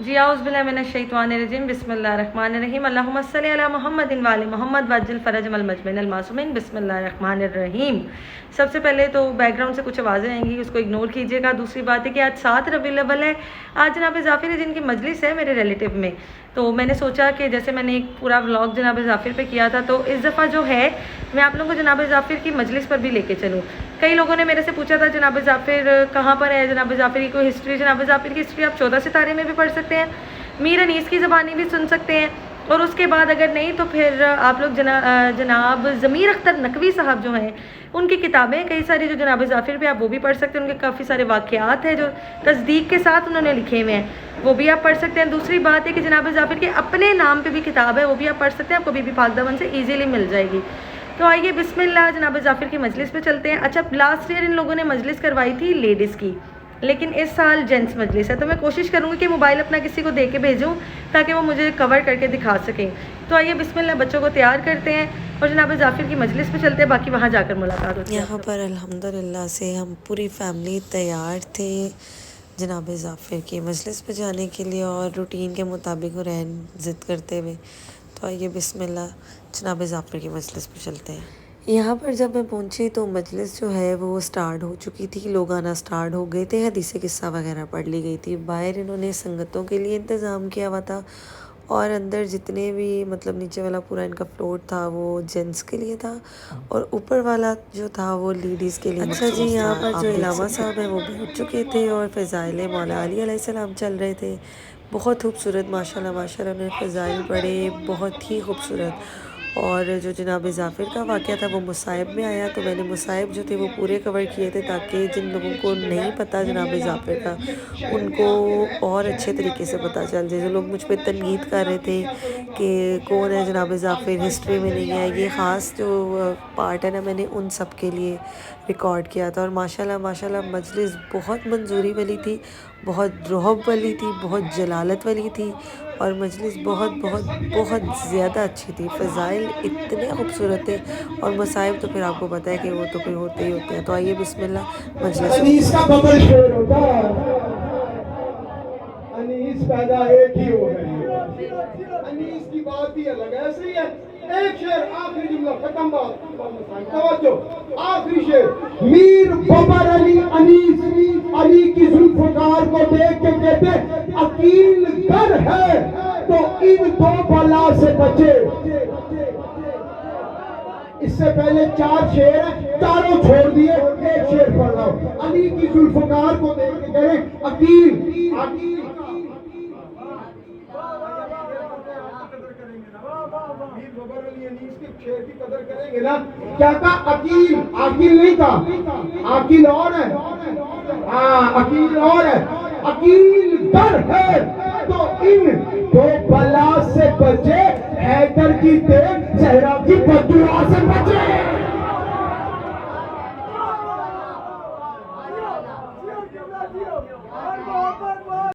جی اعوذ باللہ من الشیطان الرجیم بسم اللہ الرحمن الرحیم اللہم صلی علی محمد وعلی محمد وعجل فرج المجمعین المعصومین بسم اللہ الرحمن الرحیم۔ سب سے پہلے تو بیک گراؤنڈ سے کچھ آوازیں آئیں گی، اس کو اگنور کیجیے گا۔ دوسری بات ہے کہ آج 7 ربیع الاول ہے، آج جناب ظافر جن کی مجلس ہے میرے ریلیٹیو میں، تو میں نے سوچا کہ جیسے میں نے ایک پورا ولاگ جناب ظافر پہ کیا تھا، تو اس دفعہ جو ہے میں آپ لوگوں کو جناب ظافر کی مجلس پر بھی لے کے چلوں۔ کئی لوگوں نے میرے سے پوچھا تھا جناب ظافر کہاں پر ہے، جناب ظافر کی کوئی ہسٹری، جناب ظافر کی ہسٹری آپ 14 ستارے میں بھی پڑھ سکتے ہیں، میر انیس کی زبانی بھی سن سکتے ہیں، اور اس کے بعد اگر نہیں تو پھر آپ لوگ جناب ضمیر اختر نقوی صاحب جو ہیں ان کی کتابیں کئی ساری جو جناب ظافر پہ آپ وہ بھی پڑھ سکتے ہیں، ان کے کافی سارے واقعات ہیں جو تصدیق کے ساتھ انہوں نے لکھے ہوئے ہیں، وہ بھی آپ پڑھ سکتے ہیں۔ دوسری بات ہے کہ جناب ظافر کے اپنے نام پہ بھی کتاب ہے، وہ بھی آپ پڑھ سکتے ہیں، آپ کو بی بی پاک دامن سے ایزیلی مل جائے گی۔ تو آئیے بسم اللہ جناب ظافر کی مجلس پہ چلتے ہیں۔ اچھا، لاسٹ ایئر ان لوگوں نے مجلس کروائی تھی لیڈیز کی، لیکن اس سال جینٹس مجلس ہے، تو میں کوشش کروں گی کہ موبائل اپنا کسی کو دے کے بھیجوں تاکہ وہ مجھے کور کر کے دکھا سکیں۔ تو آئیے بسم اللہ بچوں کو تیار کرتے ہیں اور جناب ظافر کی مجلس پہ چلتے ہیں، باقی وہاں جا کر ملاقات ہوتی ہے۔ یہاں پر الحمدللہ سے ہم پوری فیملی تیار تھے جناب ظافر کی مجلس پہ جانے کے لیے، اور روٹین کے مطابق رہن ضد کرتے ہوئے۔ تو آئیے بسم اللہ جناب ظافر کی مجلس پہ چلتے ہیں۔ یہاں پر جب میں پہنچی تو مجلس جو ہے وہ سٹارٹ ہو چکی تھی، لوگ آنا سٹارٹ ہو گئے تھے، حدیث قصہ وغیرہ پڑھ لی گئی تھی۔ باہر انہوں نے سنگتوں کے لیے انتظام کیا ہوا تھا، اور اندر جتنے بھی مطلب نیچے والا پورا ان کا فلور تھا وہ جینٹس کے لیے تھا، اور اوپر والا جو تھا وہ لیڈیز کے لیے۔ اچھا جی، یہاں پر جو علامہ صاحب ہیں وہ بیٹھ چکے تھے اور فضائل مولا علی علیہ السلام چل رہے تھے۔ بہت خوبصورت ماشاءاللہ ماشاءاللہ انہوں نے فضائل پڑھے، بہت ہی خوبصورت۔ اور جو جناب ظافر کا واقعہ تھا وہ مصائب میں آیا، تو میں نے مصائب جو تھے وہ پورے کور کیے تھے تاکہ جن لوگوں کو نہیں پتہ جناب ظافر کا ان کو اور اچھے طریقے سے پتہ چل جائے۔ جو لوگ مجھ پہ تنقید کر رہے تھے کہ کون ہے جناب ظافر، ہسٹری میں نہیں ہے، یہ خاص جو پارٹ ہے نا میں نے ان سب کے لیے ریکارڈ کیا تھا۔ اور ماشاءاللہ ماشاءاللہ مجلس بہت منظوری والی تھی، بہت رعب والی تھی، بہت جلالت والی تھی، اور مجلس بہت بہت بہت زیادہ اچھی تھی۔ فضائل اتنے خوبصورت تھے، اور مصائب تو پھر آپ کو پتہ ہے کہ وہ تو پھر ہوتے ہی ہوتے ہیں۔ تو آئیے بسم اللہ مجلس۔ انیس کا ببل شیر ہوتا ہے، انیس پیدا ایک ہی ہو رہی ہے، انیس کی بات ہی الگ ہے۔ ایسے ہی ہے، ایک شیر آخری جملہ ختم، بات توجہ، آخری شیر۔ میر ببر علی انیس علی کی ذوالفقار کو دیکھ کے کہتے عقیل گر ہے تو ان دو بلا سے بچے۔ اس سے پہلے 4 شعر ہیں، چاروں چھوڑ دیے، ایک شعر پڑھ رہا ہوں۔ علی کی ذوالفقار کو دیکھ کے کہہ رہے عقیل شعر کی قدر کریں گے نا۔ کیا کہا؟ عقیل، عاقل نہیں کہا، عاقل اور ہے، ہاں عقیل اور ہے۔ عقیل گر ہے تو ان دو بلا سے بچے، حیدر کی دیکھ زہرا کی بددعا سے بچے۔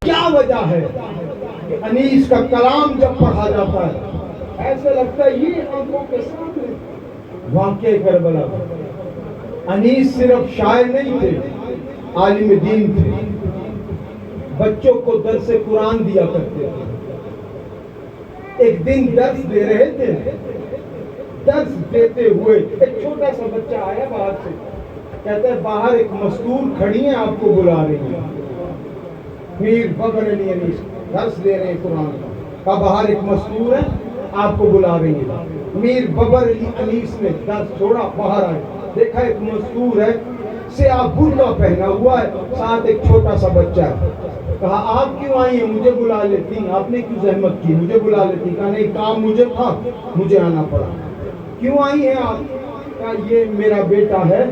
کیا وجہ ہے کہ انیس کا کلام جب پڑھا جاتا ہے ایسا لگتا ہے یہ آنکھوں کے سامنے واقع کربلا۔ انیس صرف شاعر نہیں تھے، عالم دین تھے، بچوں کو درس قرآن دیا کرتے تھے۔ ایک دن درس دے رہے تھے، درس دیتے ہوئے ایک چھوٹا سا بچہ آیا باہر سے، کہتا ہے باہر ایک مستور کھڑی ہیں آپ کو بلا رہی ہیں۔ میر ببر علی انیس درس دے رہے ہیں قرآن کا، کہا باہر ایک مستور ہے آپ کو بلا رہی ہے۔ میر ببر علی انیس نے درس چھوڑا، باہر آئے، دیکھا ایک مستور ہے، سیاہ برقع پہنا ہوا ہے، ساتھ ایک چھوٹا سا بچہ ہے۔ کہا آپ کیوں آئی ہیں؟ مجھے بلا لیتی، آپ نے کیوں زحمت کی، مجھے بلا لیتی۔ کہا نہیں، کام مجھے تھا، مجھے آنا پڑا۔ کیوں آئی ہیں آپ؟ کہا یہ میرا بیٹا ہے،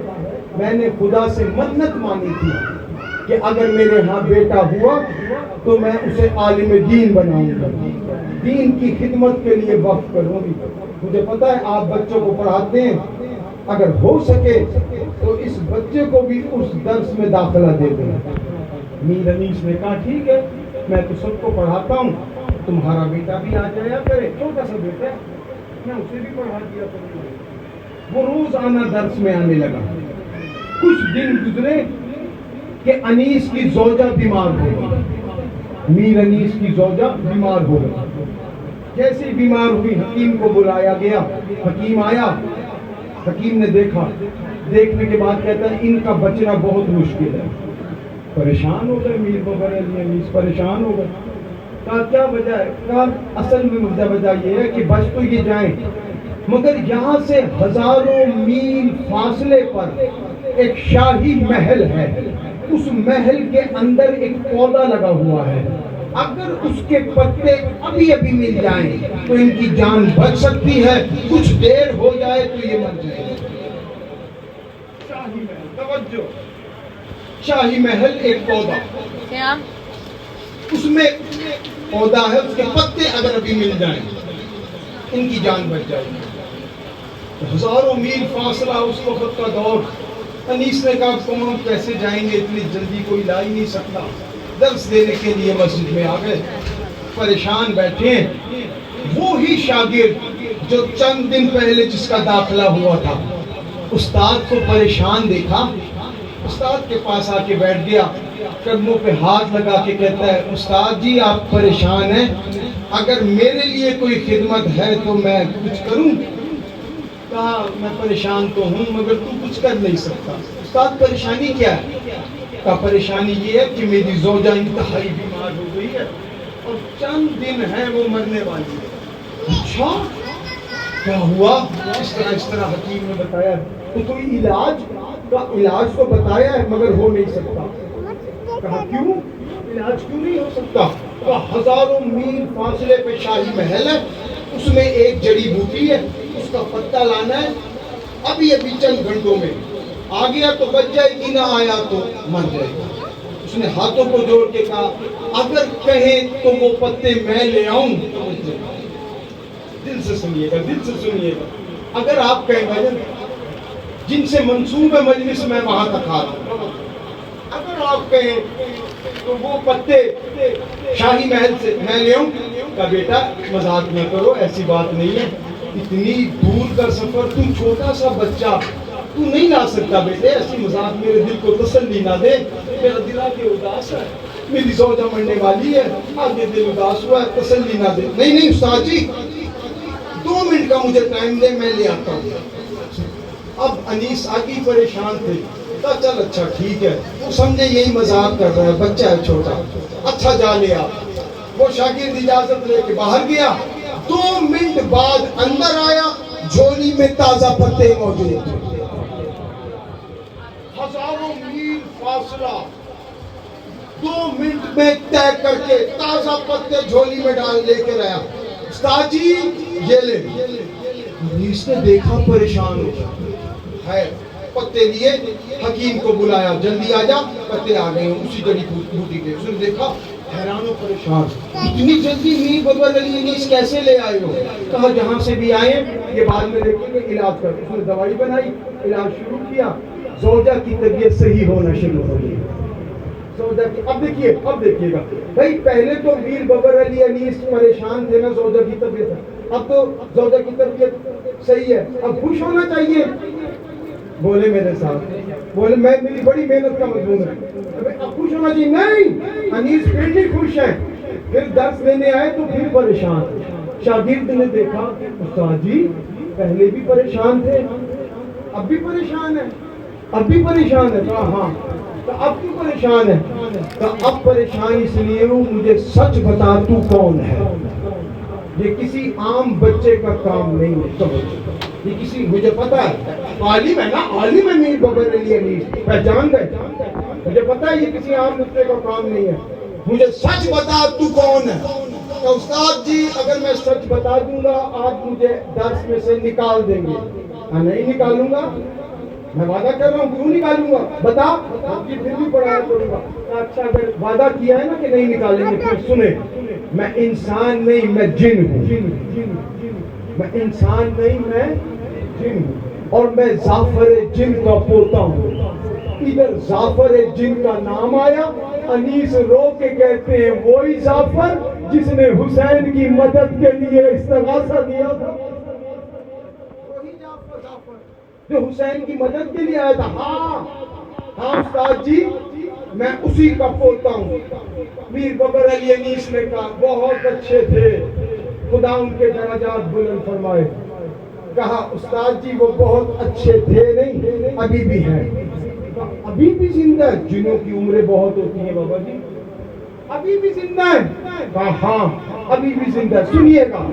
میں نے خدا سے منت مانی تھی کہ اگر میرے ہاں بیٹا ہوا تو میں اسے عالم دین بناؤں گا، دین کی خدمت کے لیے وقف کروں گی۔ مجھے پتا ہے آپ بچوں کو پڑھاتے ہیں، اگر ہو سکے تو اس بچے کو بھی اس درس میں داخلہ دے دیں۔ میر انیس نے کہا ٹھیک ہے، میں تو سب کو پڑھاتا ہوں، تمہارا بیٹا بھی آ جایا کرے، چھوٹا سا بیٹا ہے، میں اسے بھی پڑھا دیا کروں گا۔ وہ روز آنا درس میں آنے لگا۔ کچھ دن گزرے کہ انیس کی زوجہ بیمار ہو گئی، میر انیس کی زوجہ بیمار ہو گئی. جیسے ہی بیمار ہوئی حکیم کو بلایا گیا. حکیم آیا, حکیم نے دیکھا, دیکھنے کے بعد کہتا ہے ان کا بچنا بہت مشکل ہے. پریشان ہو گئے میر بابر علی انیس, پریشان ہو گئے. کہا کیا وجہ ہے؟ کہا اصل میں وجہ یہ ہے کہ بچ تو یہ جائیں مگر یہاں سے ہزاروں میل فاصلے پر ایک شاہی محل ہے, اس محل کے اندر ایک پودا لگا ہوا ہے, اگر اس کے پتے ابھی ابھی مل جائیں تو ان کی جان بچ سکتی ہے, کچھ دیر ہو جائے تو یہ مر جائے. شاہی محل, توجہ, شاہی محل ایک پودا, کیا اس میں پودا ہے, اس کے پتے اگر ابھی مل جائیں ان کی جان بچ جائے گی. ہزاروں میل فاصلہ اس وقت کا دور. انیس نے کہا تم کیسے جائیں گے, اتنی جلدی کوئی لا ہی نہیں سکتا. درس دینے کے لیے مسجد میں آ گئے, پریشان بیٹھے ہیں. وہی شاگرد جو چند دن پہلے جس کا داخلہ ہوا تھا, استاد کو پریشان دیکھا, استاد کے پاس آ کے بیٹھ گیا, قدموں پہ ہاتھ لگا کے کہتا ہے استاد جی آپ پریشان ہیں, اگر میرے لیے کوئی خدمت ہے تو میں کچھ کروں. کہا میں پریشان تو ہوں مگر تو کچھ کر نہیں سکتا. استاد پریشانی کیا ہے؟ کہا پریشانی یہ ہے کہ میری زوجہ انتہائی بیمار ہو گئی ہے اور چند دن ہیں وہ مرنے والی ہے. اچھا کیا ہوا؟ اس طرح حکیم نے بتایا. تو کوئی علاج کا علاج تو بتایا ہے مگر ہو نہیں سکتا. کہا کیوں علاج کیوں نہیں ہو سکتا؟ کہا ہزاروں میل فاصلے پہ شاہی محل ہے, اس میں ایک جڑی بوٹی ہے, اس کا پتہ لانا ہے, ابھی چند گھنٹوں میں آ گیا تو بچ جائے گی, نہ آیا تو مر جائے گی. اس نے ہاتھوں کو جوڑ کے کہا اگر کہیں تو وہ پتے میں لے آؤں. دل سے سنیے گا, دل سے سنیے گا. اگر آپ کہیں بھائی جن سے منسوب ہے مجلس میں وہاں تک آ رہا ہوں, اگر آپ کہیں تو وہ پتے شاہی محل سے میں لے آؤں. کہا بیٹا مذاق نہ کرو, ایسی بات نہیں ہے, اتنی دور کا سفر, تو چھوٹا سا بچہ, تو نہیں لا سکتا بیٹے. ایسی مذاق میرے دل کو تسلی نہ دے, میرا دل آگے اداس ہے, میری زوجہ مرنے والی ہے, آگے دل اداس ہوا ہے, تسلی نہ دے. نہیں استاد جی 2 منٹ کا مجھے ٹائم دے, میں لے آتا ہوں. اب انیس آگے پریشان تھے. کہا چل اچھا ٹھیک ہے, وہ سمجھے یہی مذاق کر رہا ہے, بچہ ہے چھوٹا, اچھا جا لے آ. وہ شاگرد اجازت لے کے باہر گیا, 2 منٹ بعد اندر آیا, جھولی میں تازہ پتے موجود تھے. ہزاروں میل فاصلہ 2 منٹ میں طے کر کے تازہ پتے جھولی میں ڈال لے کے آیا. استاد جی یہ لے. انیس نے دیکھا, پریشان ہو ہے, پتے لیے, حکیم کو بلایا, جلدی آ جا, پتے آ گئے اسی جڑی بوٹی کے. اس نے دیکھا, حیران و پریشان, اتنی جلدی میر بابر علی انیس کیسے لے آئے ہو؟ کہا جہاں سے بھی آئے یہ بعد میں دیکھیں گے, علاج کر. اس نے دوائی بنائی, علاج شروع کیا, زوجہ کی طبیعت صحیح ہونا شروع ہو گئی. زوجہ کی اب دیکھیے گا بھائی, پہلے تو میر بابر علی انیس پریشان تھے نا, زوجہ کی طبیعت, اب تو زوجہ کی طبیعت صحیح ہے, اب خوش ہونا چاہیے. بولے میرے ساتھ, بولے میں, میری بڑی محنت کا مضمون ہے, اب خوش ہونا چاہیے. نہیں, انیس پھر بھی خوش ہے. پھر درس لینے آئے تو پھر پریشان. شاگرد نے دیکھا استاد جی پہلے بھی پریشان تھے, اب بھی پریشان ہے, اب بھی پریشان ہے. کہا ہاں. تو اب کیوں پریشان ہے؟ تو اب پریشان اس لیے ہوں, مجھے سچ بتا تو کون ہے. یہ کسی عام بچے کا کام نہیں ہے, یہ کسی, مجھے پتا ہے عالم ہے نا, عالم ہے میر بابر علی انیس, پہچان گئے, مجھے پتا ہے یہ کسی عام بچے کا کام نہیں ہے. مجھے سچ بتا تو کون ہے. تو استاد جی اگر میں سچ بتا دوں گا آپ مجھے درس میں سے نکال دیں گے. نہیں نکالوں گا, میں وعدہ کر رہا ہوں, کیوں نکالوں گا, بتا. جی پھر بھی پڑھایا کروں گا. اچھا اگر وعدہ کیا ہے نا کہ نہیں نکالیں گے, پھر سنیں, میں انسان نہیں میں جن ہوں, میں انسان نہیں میں جن ہوں, اور میں زعفر جن کا پوتا ہوں. ادھر زعفر جن کا نام آیا, انیس رو کے کہتے ہیں وہی زعفر جس نے حسین کی مدد کے لیے استغاثہ دیا تھا, وہی زعفر جو حسین کی مدد کے لیے آیا تھا. ہاں استاد جی میں اسی کا پوتا ہوں. میر بابر علی انیس نے کہا بہت اچھے تھے, خدا ان کے درجات بلند فرمائے. کہا استاد جی وہ بہت اچھے تھے نہیں, ابھی بھی ہیں. ابھی بھی زندہ ہے؟ جنوں کی عمریں بہت ہوتی ہیں بابا جی, ابھی بھی زندہ ہے؟ کہا ہاں ابھی بھی زندہ ہے. سنیے گا,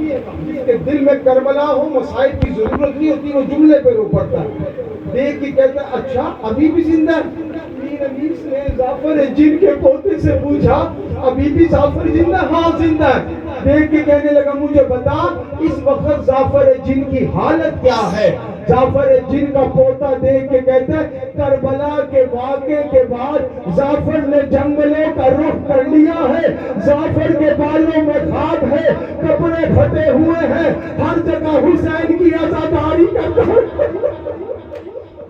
جس کے دل میں کربلا ہو مسائل کی ضرورت نہیں ہوتی, وہ جملے پہ رو پڑتا ہے. دیکھ کے کہتا ہے اچھا ابھی بھی زندہ ہے. میر انیس نے جعفر جن کے پوتے سے پوچھا ابھی بھی جعفر زندہ؟ ہاں زندہ ہے. دیکھ کے کہنے لگا مجھے بتا اس وقت جعفر جن کی حالت کیا ہے. جعفر جن کا پوتا دیکھ کے کہتا ہے کربلا کے واقعے کے بعد جعفر نے جنگلوں کا رخ کر لیا ہے. جعفر کے بالوں میں خاک ہے, کپڑے پھٹے ہوئے ہیں, ہر جگہ حسین کی عزاداری کرتا ہے.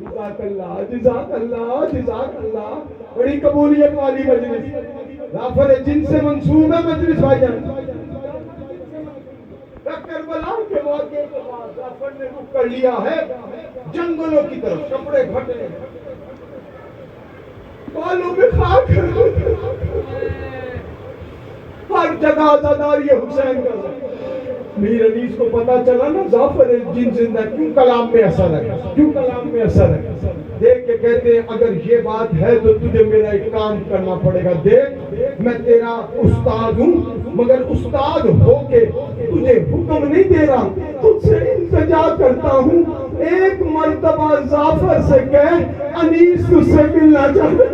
جزاک اللہ جزاک اللہ جزاک اللہ. بڑی قبولیت والی مجلس, جعفر جن سے منسوب ہے مجلس بھائی جان. کربلا کے واقعے کے بعد جعفر نے رخ کر لیا ہے جنگلوں کی طرف, کپڑے پھٹے, بالوں میں خاک, ہر جگہ عزاداری حسین کا. میر انیس کو پتا چلا نا جعفر جن زندہ, کیوں کلام میں اثر ہے, کیوں کلام میں اثر ہے. دیکھ کے کہتے ہیں اگر یہ بات ہے تو تجھے میرا ایک کام کرنا پڑے گا. دیکھ میں تیرا استاد ہوں, مگر استاد ہو کے تجھے حکم نہیں دے رہا, تجھ سے التجا کرتا ہوں. ایک مرتبہ جعفر سے کہہ انیس تجھ سے ملنا چاہتا.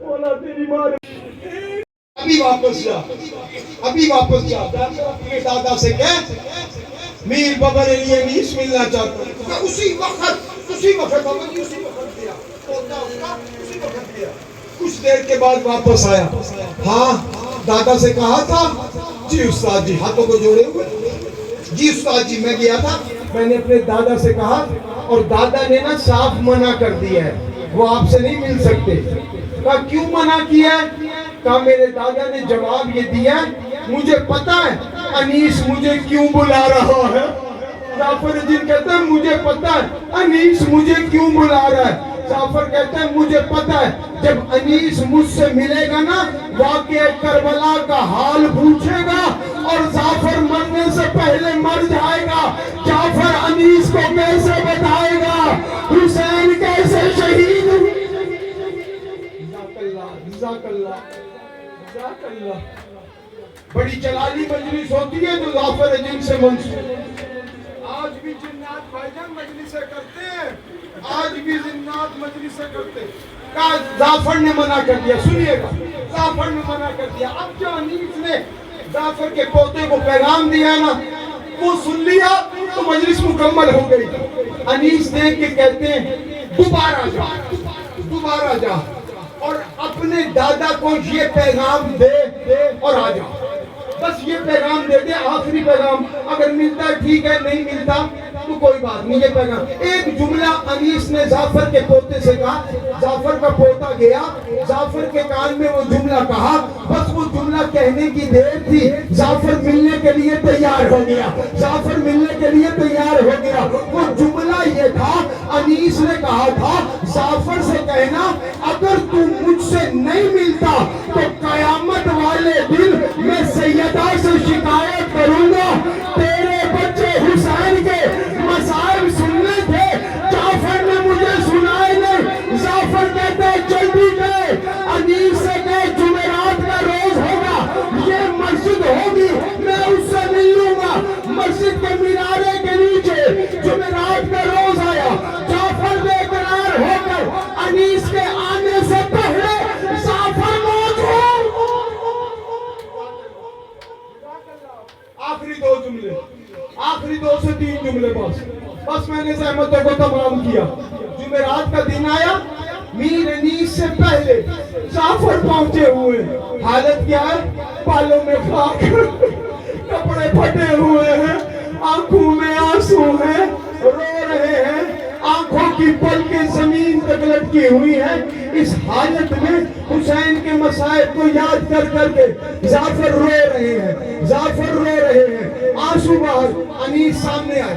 مولا تیری ماں ابھی واپس جا, ابھی واپس جا. اپنے دادا سے کہہ میر بابر علی انیس ملنا چاہتا ہوں. اسی وقت بابا جی اسی وقت دیا, پوتا اس کا اسی وقت دیا. کچھ دیر کے بعد واپس آیا. ہاں دادا سے کہا تھا؟ جی استاد جی, ہاتھوں کو جوڑے ہوئے. جی استاد جی میں گیا تھا, میں نے اپنے دادا سے کہا اور دادا نے نا صاف منع کر دیا ہے, وہ آپ سے نہیں مل سکتے. کہا کیوں منع کیا ہے؟ کہا میرے دادا نے جواب یہ دیا مجھے پتا ہے انیس مجھے کیوں بلا رہا ہے. جعفر جن کہتا ہے مجھے پتا ہے انیس مجھے کیوں بلا رہا ہے. جعفر کہتا ہے مجھے پتا ہے جب انیس مجھ سے ملے گا نا واقعہ کربلا کا حال پوچھے گا اور جعفر مرنے سے پہلے مر جائے گا. جعفر انیس کو کیسے بتائے گا حسین کیسے شہید ہوئے. جزاک اللہ جزاک اللہ. بڑی جلالی مجلس ہوتی ہے جو جعفر جن سے منسوب. آج بھی جنات بھائی جان مجلسیں کرتے ہیں, آج بھی جنات مجلسیں کرتے ہیں. کہا جعفر نے منع کر دیا. سنیے گا, جعفر نے منع کر دیا. اب جو انیس نے جعفر کے پوتے کو پیغام دیا نا وہ سن لیا تو مجلس مکمل ہو گئی. انیس دیکھ کے کہتے ہیں دوبارہ جا, دوبارہ جا اور اپنے دادا کو یہ پیغام دے اور آ جا. بس یہ پیغام دے دے, آخری پیغام. اگر ملتا ہے ٹھیک ہے, نہیں ملتا تو کوئی بات نہیں. یہ پیغام ایک جملہ انیس نے جعفر کے پوتے سے کہا. جعفر کا پوتا گیا, جعفر کے کان میں وہ جملہ کہا, بس وہ جملہ کہنے کی دیر تھی. جعفر ملنے کے لیے تیار ہو گیا, جعفر ملنے کے لیے تیار ہو گیا. وہ جملہ یہ تھا انیس نے کہا تھا جعفر سے کہنا اگر تم مجھ سے نہیں ملتا تو قیامت والے دن میں سیدہ سے شکایت کروں گا تیرے بچے حسین کے مسائل سننے تھے, جعفر نے مجھے سنائے نہیں. جعفر کہتے ہیں جلدی گئے, انیس سے کہے جمعرات کا روز ہوگا, یہ مسجد ہوگی, میں اس سے مل لوں گا. مسجد کے مینارے کے نیچے جمعرات کا روز آیا. جعفر بے قرار ہو کر انیس کے آنے سے پہلے جعفر موت ہو. آخری دو جملے, آخری 2 سے 3 جملے بس میں نے زحمتوں کو تمام کیا. جمعرات کا دن آیا, میر انیس سے پہلے جعفر پہنچے ہوئے. حالت کیا ہے؟ بالوں میں خاک, کپڑے پھٹے ہوئے ہیں, آنکھوں میں آنسو ہیں, رو رہے ہیں, آنکھوں کی پلکیں زمین تک لٹکی ہوئی ہیں. اس حالت میں حسین کے مسائل کو یاد کر کر کے جعفر رو رہے ہیں, جعفر رو رہے ہیں, آنسو باہر. انیس سامنے آئے.